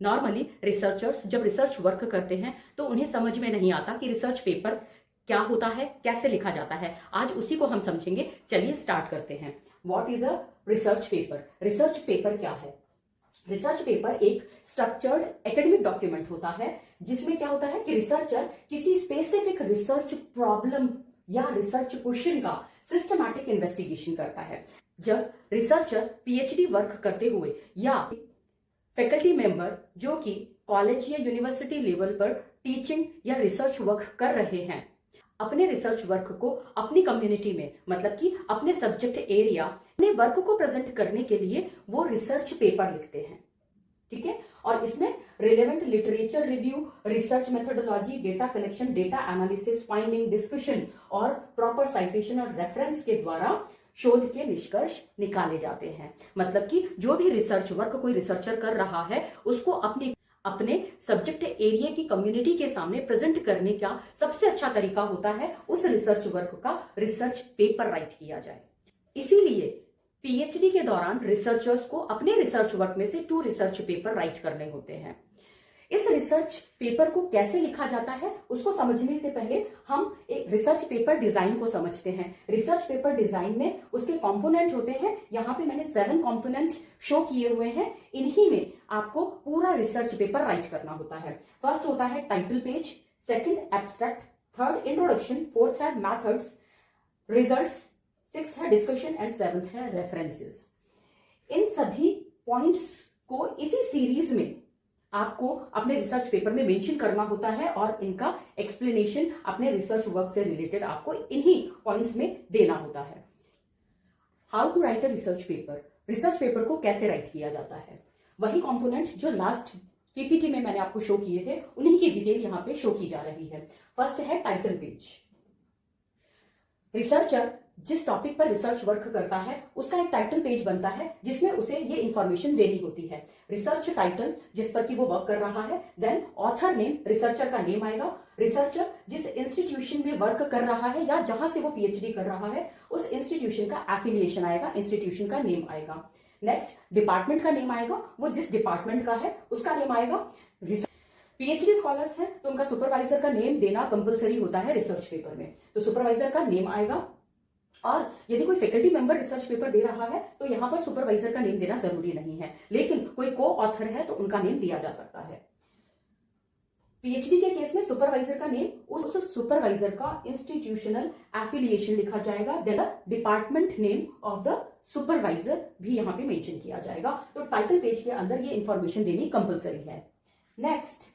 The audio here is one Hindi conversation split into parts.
नॉर्मली रिसर्चर्स जब रिसर्च वर्क करते हैं तो उन्हें समझ में नहीं आता कि रिसर्च पेपर क्या होता है, कैसे लिखा जाता है। आज उसी को हम समझेंगे। चलिए स्टार्ट करते हैं। What is a research paper? Research paper क्या है? रिसर्च पेपर एक स्ट्रक्चर्ड एकेडमिक डॉक्यूमेंट होता है जिसमें क्या होता है कि रिसर्चर किसी स्पेसिफिक रिसर्च प्रॉब्लम या रिसर्च क्वेश्चन का सिस्टमैटिक इन्वेस्टिगेशन करता है। जब रिसर्चर पीएचडी वर्क करते हुए या फैकल्टी मेंबर जो कि कॉलेज या यूनिवर्सिटी लेवल पर टीचिंग या रिसर्च वर्क कर रहे हैं, अपने रिसर्च वर्क को अपनी कम्युनिटी में, मतलब कि अपने सब्जेक्ट एरिया, अपने वर्क को प्रेजेंट करने के लिए वो रिसर्च पेपर लिखते हैं। ठीक है। और इसमें relevant literature review, research methodology, data collection, data analysis, finding, discussion और प्रॉपर साइटेशन और रेफरेंस के द्वारा शोध के निष्कर्ष निकाले जाते हैं। मतलब कि जो भी रिसर्च वर्क कोई रिसर्चर कर रहा है उसको अपने सब्जेक्ट एरिया की कम्युनिटी के सामने प्रेजेंट करने का सबसे अच्छा तरीका होता है उस रिसर्च वर्क का रिसर्च पेपर राइट किया जाए। इसीलिए पीएचडी के दौरान रिसर्चर्स को अपने रिसर्च वर्क में से 2 रिसर्च पेपर राइट करने होते हैं। इस रिसर्च पेपर को कैसे लिखा जाता है उसको समझने से पहले हम एक रिसर्च पेपर डिजाइन को समझते हैं। रिसर्च पेपर डिजाइन में उसके कंपोनेंट होते हैं। यहाँ पे मैंने 7 कंपोनेंट शो किए हुए हैं। इन्हीं में आपको पूरा रिसर्च पेपर राइट करना होता है। फर्स्ट होता है title page, second abstract, third introduction, fourth है मैथड्स, रिजल्ट्स, सिक्स्थ है डिस्कशन एंड सेवंथ है रेफरेंसेस। इन सभी पॉइंट्स को इसी सीरीज में आपको अपने रिसर्च पेपर में मेंशन करना होता है और इनका एक्सप्लेनेशन अपने रिसर्च वर्क से रिलेटेड आपको इन्हीं पॉइंट्स में देना होता है। How to write a research paper? Research paper को कैसे राइट किया जाता है? वही कंपोनेंट जो लास्ट पीपीटी में मैंने आपको शो किए थे उन्हीं की डिटेल यहां पे शो की जा रही है। फर्स्ट है टाइटल पेज। रिसर्चर जिस टॉपिक पर रिसर्च वर्क करता है उसका एक टाइटल पेज बनता है जिसमें उसे ये इंफॉर्मेशन देनी होती है। रिसर्च टाइटल जिस पर कि वो वर्क कर रहा है, देन ऑथर नेम, रिसर्चर का नेम आएगा, रिसर्चर जिस इंस्टीट्यूशन में वर्क कर रहा है या जहां से वो पीएचडी कर रहा है उस इंस्टीट्यूशन का एफिलिएशन आएगा, इंस्टीट्यूशन का नेम आएगा। नेक्स्ट डिपार्टमेंट का नेम आएगा, वो जिस डिपार्टमेंट का है उसका नेम आएगा। पीएचडी स्कॉलर्स हैं तो उनका सुपरवाइजर का नेम देना कंपलसरी होता है रिसर्च पेपर में, तो सुपरवाइजर का नेम आएगा। और यदि कोई फैकल्टी मेंबर रिसर्च पेपर दे रहा है तो यहां पर सुपरवाइजर का नेम देना जरूरी नहीं है, लेकिन कोई को ऑथर है तो उनका नेम दिया जा सकता है। पीएचडी के केस में सुपरवाइजर का नेम, उस सुपरवाइजर का इंस्टीट्यूशनल एफिलिएशन लिखा जाएगा, then department name of the supervisor भी यहां पे मेंशन किया जाएगा। तो टाइटल पेज के अंदर ये इंफॉर्मेशन देनी कंपलसरी है। Next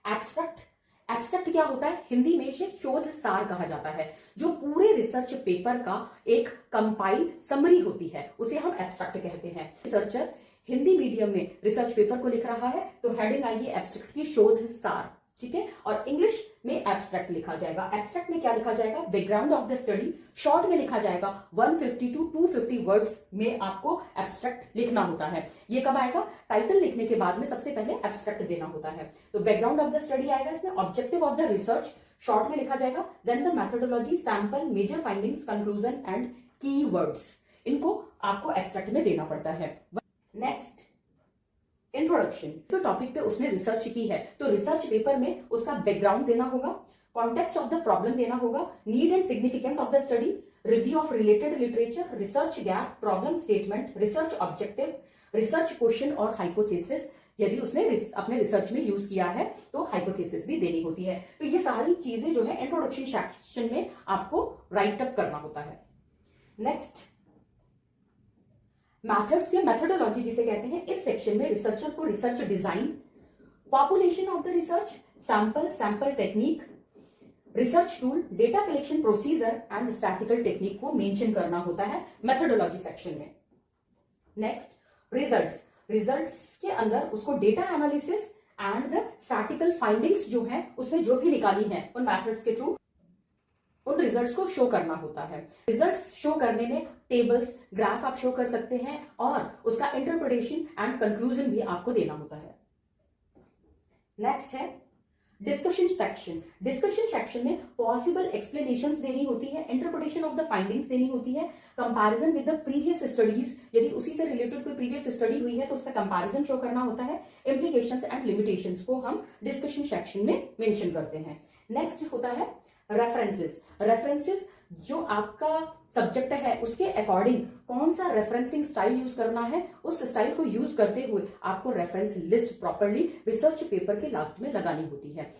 abstract. एब्स्ट्रैक्ट क्या होता है? हिंदी में इसे शोध सार कहा जाता है। जो पूरे रिसर्च पेपर का एक कंपाइल समरी होती है उसे हम एब्स्ट्रैक्ट कहते हैं। रिसर्चर हिंदी मीडियम में रिसर्च पेपर को लिख रहा है तो हेडिंग आएगी एब्स्ट्रैक्ट की शोध सार। ठीक है। और इंग्लिश में एब्स्ट्रैक्ट लिखा जाएगा। एब्स्ट्रैक्ट में क्या लिखा जाएगा? Background of the study. Short में लिखा जाएगा 150 to 250 वर्ड्स में आपको एब्स्ट्रैक्ट लिखना होता है। ये कब आएगा? टाइटल लिखने के बाद में सबसे पहले एब्स्ट्रैक्ट देना होता है। तो बैकग्राउंड ऑफ द स्टडी आएगा इसमें, objective of the research short में लिखा जाएगा, then the methodology, sample, major findings, conclusion and keywords. इनको आपको एब्स्ट्रैक्ट में देना पड़ता है। Next introduction. तो टॉपिक पे उसने रिसर्च की है तो रिसर्च पेपर में उसका बैकग्राउंड देना होगा, कॉन्टेक्स्ट ऑफ द प्रॉब्लम देना होगा, need and significance of the study, review of related literature, research gap, problem statement, research objective, research question और हाइपोथेसिस। यदि उसने अपने रिसर्च में यूज किया है तो हाइपोथेसिस भी देनी होती है। तो ये सारी चीजें जो है इंट्रोडक्शन सेक्शन में आपको राइट अप करना होता है। नेक्स्ट मैथड्स या मेथोडोलॉजी जिसे कहते हैं, इस सेक्शन में रिसर्चर को research design, population of the research, sample technique, research tool, data collection procedure and statistical technique को मेंशन करना होता है मेथोडोलॉजी सेक्शन में। नेक्स्ट रिजल्ट्स के अंदर उसको data analysis and the statistical findings जो है उसने जो भी निकाली है उन मैथड्स के थ्रू उन रिजल्ट्स को शो करना होता है। रिजल्ट्स शो करने में टेबल्स, ग्राफ आप शो कर सकते हैं और उसका इंटरप्रिटेशन एंड कंक्लूजन भी आपको देना होता है। नेक्स्ट है डिस्कशन सेक्शन में पॉसिबल एक्सप्लेनेशंस देनी होती है, इंटरप्रिटेशन ऑफ द फाइंडिंग्स देनी होती है, comparison with the previous studies, यदि उसी से रिलेटेड कोई प्रीवियस स्टडी हुई है तो उसका कंपैरिजन शो करना होता है, इम्प्लीकेशंस एंड लिमिटेशंस को हम डिस्कशन सेक्शन में मेंशन करते हैं। नेक्स्ट होता है रेफरेंसेस, जो आपका सब्जेक्ट है उसके अकॉर्डिंग कौन सा रेफरेंसिंग स्टाइल यूज करना है, उस स्टाइल को यूज करते हुए आपको reference list properly research paper के लास्ट में लगानी होती है।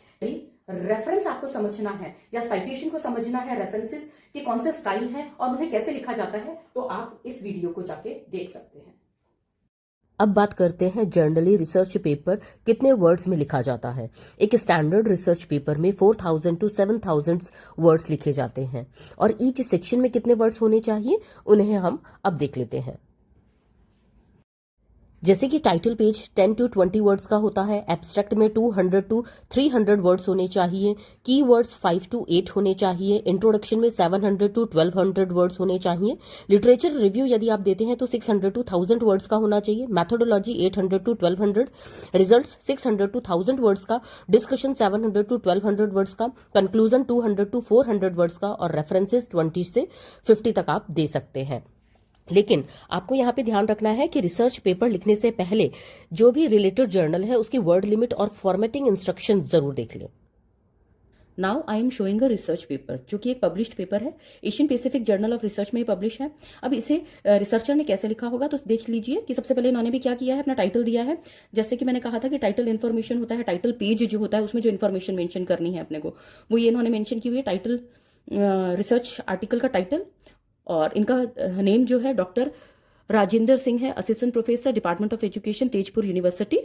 रेफरेंस आपको समझना है या साइटेशन को समझना है, रेफरेंसेस के कौन से स्टाइल हैं और उन्हें कैसे लिखा जाता है, तो आप इस वीडियो को जाके देख सकते हैं। अब बात करते हैं जर्नली रिसर्च पेपर कितने वर्ड्स में लिखा जाता है। एक स्टैंडर्ड रिसर्च पेपर में 4000 to 7000 वर्ड्स लिखे जाते हैं और ईच सेक्शन में कितने वर्ड्स होने चाहिए उन्हें हम अब देख लेते हैं। जैसे कि टाइटल पेज 10 to 20 वर्ड्स का होता है, एब्स्ट्रैक्ट में 200 to 300 वर्ड्स होने चाहिए, की वर्ड्स 5 to 8 होने चाहिए, इंट्रोडक्शन में 700 to 1200 वर्ड्स होने चाहिए, लिटरेचर रिव्यू यदि आप देते हैं तो 600 to 1000 वर्ड्स का होना चाहिए, methodology 800 to 1200, results 600 to 1000 words का, डिस्कशन 700 to 1200 वर्ड्स का, कंक्लूजन 200 to 400 वर्ड्स का और रेफरेंसेस 20 से 50 तक आप दे सकते हैं। लेकिन आपको यहाँ पे ध्यान रखना है कि रिसर्च पेपर लिखने से पहले जो भी रिलेटेड जर्नल है उसकी वर्ड लिमिट और फॉर्मेटिंग इंस्ट्रक्शन जरूर देख लें। Now I am showing a research paper जो कि एक पब्लिश्ड पेपर है, Asian Pacific journal of research में पब्लिश है। अब इसे रिसर्चर ने कैसे लिखा होगा तो देख लीजिए कि सबसे पहले इन्होंने भी क्या किया है, अपना टाइटल दिया है। जैसे कि मैंने कहा था कि टाइटल इन्फॉर्मेशन होता है, टाइटल पेज जो होता है उसमें जो इन्फॉर्मेशन मेंशन करनी है अपने को, वो ये इन्होंने मेंशन की हुई है, टाइटल रिसर्च आर्टिकल का टाइटल, और इनका नेम जो है डॉक्टर राजेंद्र सिंह है, assistant professor department of education Tezpur university.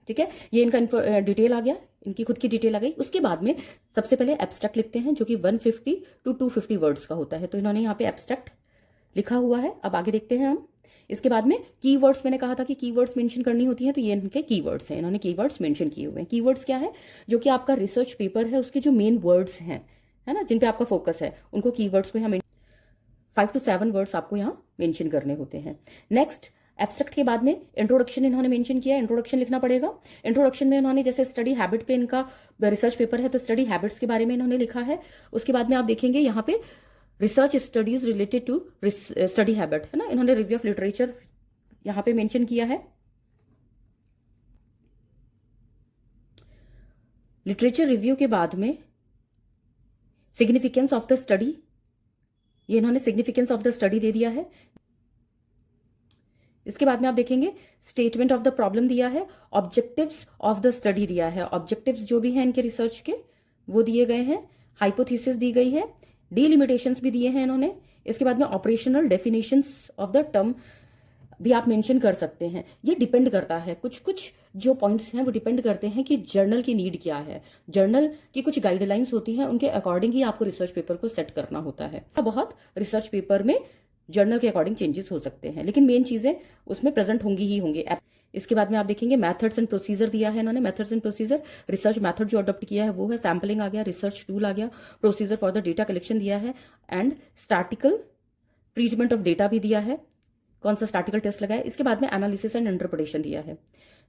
ठीक है, ये इनका डिटेल आ गया, इनकी खुद की डिटेल आ गई। उसके बाद में सबसे पहले एब्स्ट्रैक्ट लिखते हैं जो कि 150 to 250 वर्ड्स का होता है, तो इन्होंने यहाँ पे एब्स्ट्रैक्ट लिखा हुआ है। अब आगे देखते हैं हम। इसके बाद में कीवर्ड्स, मैंने कहा था कि कीवर्ड्स मेंशन करनी होती है, तो ये इनके कीवर्ड्स हैं, इन्होंने कीवर्ड्स मेंशन किए हुए हैं। कीवर्ड्स क्या है, जो कि आपका रिसर्च पेपर है उसके जो मेन वर्ड्स हैं, है ना, जिन पे आपका फोकस है, उनको कीवर्ड्स को यहाँ 5 to 7 वर्ड्स आपको यहाँ मेंशन करने होते हैं। नेक्स्ट, एब्स्ट्रैक्ट के बाद में इंट्रोडक्शन इन्होंने मेंशन किया, इंट्रोडक्शन लिखना पड़ेगा। इंट्रोडक्शन में इन्होंने जैसे स्टडी हैबिट पे इनका रिसर्च पेपर है तो स्टडी हैबिट्स के बारे में इन्होंने लिखा है। उसके बाद में आप देखेंगे यहाँ पे research studies related to study habit, है ना, इन्होंने रिव्यू ऑफ लिटरेचर यहाँ पे मेंशन किया है। लिटरेचर रिव्यू के बाद में सिग्निफिकेंस ऑफ द स्टडी, ये इन्होंने सिग्निफिकेंस ऑफ द स्टडी दे दिया है। इसके बाद में आप देखेंगे स्टेटमेंट ऑफ द प्रॉब्लम दिया है, ऑब्जेक्टिव्स ऑफ द स्टडी दिया है, ऑब्जेक्टिव्स जो भी हैं इनके रिसर्च के वो दिए गए हैं, हाइपोथेसिस दी गई है, डिलिमिटेशंस भी दिए हैं इन्होंने। इसके बाद में operational definitions of the term भी आप मेंशन कर सकते हैं। ये डिपेंड करता है, कुछ कुछ जो पॉइंट्स हैं वो डिपेंड करते हैं कि जर्नल की नीड क्या है, जर्नल की कुछ गाइडलाइंस होती हैं, उनके अकॉर्डिंग ही आपको रिसर्च पेपर को सेट करना होता है। बहुत रिसर्च पेपर में जर्नल के अकॉर्डिंग चेंजेस हो सकते हैं, लेकिन मेन चीजें उसमें प्रेजेंट होंगी ही होंगी। इसके बाद में आप देखेंगे मेथड्स एंड प्रोसीजर दिया है इन्होंने, methods and procedure, research method जो अडॉप्ट किया है वो है सैम्पलिंग आ गया, रिसर्च टूल आ गया, procedure for the data collection दिया है, and statistical treatment of data भी दिया है, कौन सा स्टैटिकल टेस्ट लगाया। इसके बाद में एनालिसिस एंड इंटरप्रिटेशन दिया है,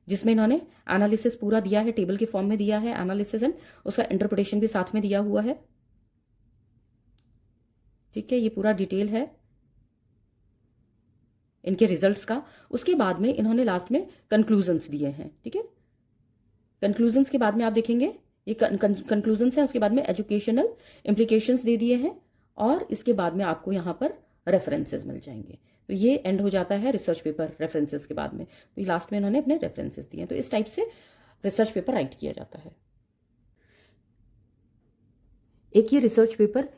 जिसमें इन्होंने एनालिसिस पूरा दिया है, टेबल के फॉर्म में दिया है एनालिसिस एंड उसका इंटरप्रिटेशन भी साथ में दिया हुआ है। ठीक है, ये पूरा डिटेल है इनके रिजल्ट्स का। उसके बाद में इन्होंने लास्ट में कंक्लूजन्स दिए हैं। ठीक है, कंक्लूजन्स के बाद में आप देखेंगे ये कंक्लूजन्स है, उसके बाद में एजुकेशनल इम्प्लीकेशंस दे दिए हैं, और इसके बाद में आपको यहाँ पर रेफरेंसेस मिल जाएंगे। तो ये एंड हो जाता है रिसर्च पेपर रेफरेंसेस के बाद में, तो ये लास्ट में इन्होंने अपने रेफरेंसेस दिए। तो इस टाइप से रिसर्च पेपर राइट किया जाता है। एक ये रिसर्च पेपर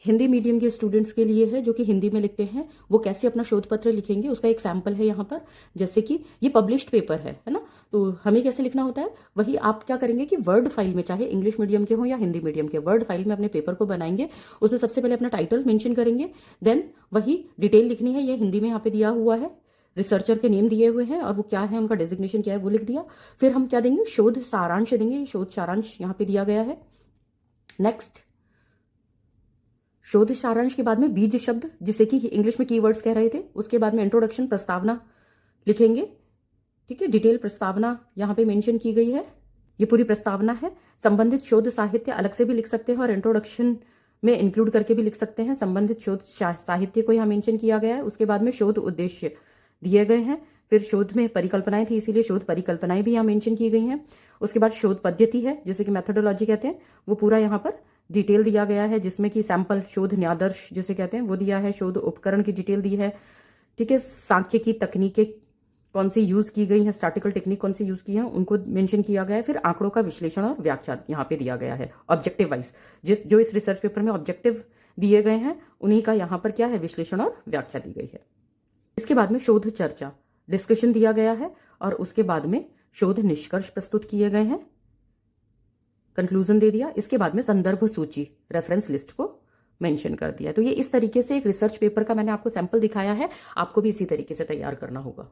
हिंदी मीडियम के स्टूडेंट्स के लिए है जो कि हिंदी में लिखते हैं, वो कैसे अपना शोध पत्र लिखेंगे उसका एक सैंपल है यहाँ पर। जैसे कि ये पब्लिश्ड पेपर है ना, तो हमें कैसे लिखना होता है वही आप क्या करेंगे कि वर्ड फाइल में, चाहे इंग्लिश मीडियम के हो या हिंदी मीडियम के, वर्ड फाइल में अपने पेपर को बनाएंगे। उसमें सबसे पहले अपना टाइटल मेंशन करेंगे, देन वही डिटेल लिखनी है, ये हिंदी में यहाँ पे दिया हुआ है, रिसर्चर के नेम दिए हुए हैं और वो क्या है, उनका डेजिग्नेशन क्या है वो लिख दिया। फिर हम क्या देंगे, शोध सारांश देंगे, शोध सारांश यहाँ पे दिया गया है। नेक्स्ट, शोध सारांश के बाद में बीज शब्द, जिसे कि इंग्लिश में कीवर्ड्स कह रहे थे, उसके बाद में इंट्रोडक्शन, प्रस्तावना लिखेंगे। ठीक है, डिटेल प्रस्तावना यहाँ पे मेंशन की गई है। ये पूरी प्रस्तावना है। संबंधित शोध साहित्य अलग से भी लिख सकते हैं और इंट्रोडक्शन में इंक्लूड करके भी लिख सकते हैं। संबंधित शोध साहित्य को यहाँ मेंशन किया गया है। उसके बाद में शोध उद्देश्य दिए गए हैं। फिर शोध में परिकल्पनाएं थी, इसीलिए शोध परिकल्पनाएं भी यहाँ मेंशन की गई हैं। उसके बाद शोध पद्धति है, जिसे कि मेथोडोलॉजी कहते हैं, वो पूरा यहाँ पर डिटेल दिया गया है, जिसमें कि सैंपल शोध न्यायादर्श जिसे कहते हैं वो दिया है। शोध उपकरण की डिटेल दी है। ठीक है, सांख्यिकी तकनीकें कौन सी यूज की गई है, स्टैटिकल टेक्निक कौन सी यूज की है, उनको मेंशन किया गया है। फिर आंकड़ों का विश्लेषण और व्याख्या यहाँ पे दिया गया है ऑब्जेक्टिव वाइज। जो इस रिसर्च पेपर में ऑब्जेक्टिव दिए गए हैं उन्हीं का यहाँ पर क्या है, विश्लेषण और व्याख्या दी गई है। इसके बाद में शोध चर्चा डिस्कशन दिया गया है और उसके बाद में शोध निष्कर्ष प्रस्तुत किए गए हैं, कंक्लूजन दे दिया। इसके बाद में संदर्भ सूची रेफरेंस लिस्ट को मेंशन कर दिया। तो ये इस तरीके से एक रिसर्च पेपर का मैंने आपको सैंपल दिखाया है, आपको भी इसी तरीके से तैयार करना होगा।